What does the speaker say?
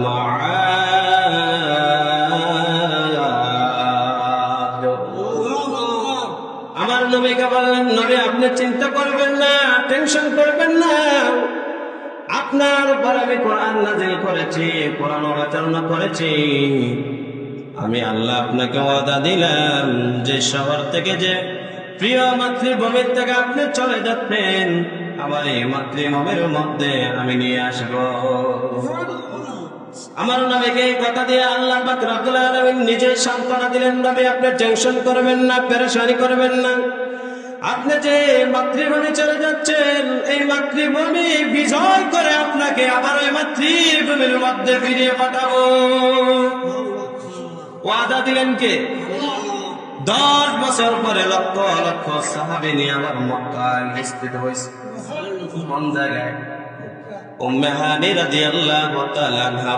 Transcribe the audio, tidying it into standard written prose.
মাআদ। আমার নবীকে বললেন, নবী আপনি চিন্তা করবেন না, টেনশন করবেন না, আপনার উপর আমি কোরআন নাযিল করেছি, কোরআন অবতীর্ণ করেছি। আমি আল্লাহ আপনাকে ওয়াদা দিলাম যে শহর থেকে যে প্রিয় মাতৃভূমির থেকে আপনি চলে যাচ্ছেন, আমার এই মাতৃভূমির মধ্যে আমি নিয়ে আসব। আমার নবীকে এই কথা দিয়ে আল্লাহ পাক রব্বুল আলামিন নিজে সান্ত্বনা দিলেন, নবী আপনি টেনশন করবেন না, পেরেশানি করবেন না। আপনি যে মাতৃভূমি চলে যাচ্ছেন, এই মাতৃভূমি বিজয় করে আপনাকে আবার ওই মাতৃভূমির মধ্যে ফিরিয়ে পাঠাবো। ওয়াদা দিলেন কে? 10 বছর পরে লক্ষ লক্ষ সাহাবী নিয়ে আবার মক্কায় উপস্থিত হয়েছে। কোন জায়গায়? উম্মে হানি রাদিয়াল্লাহু তাআলা আনহা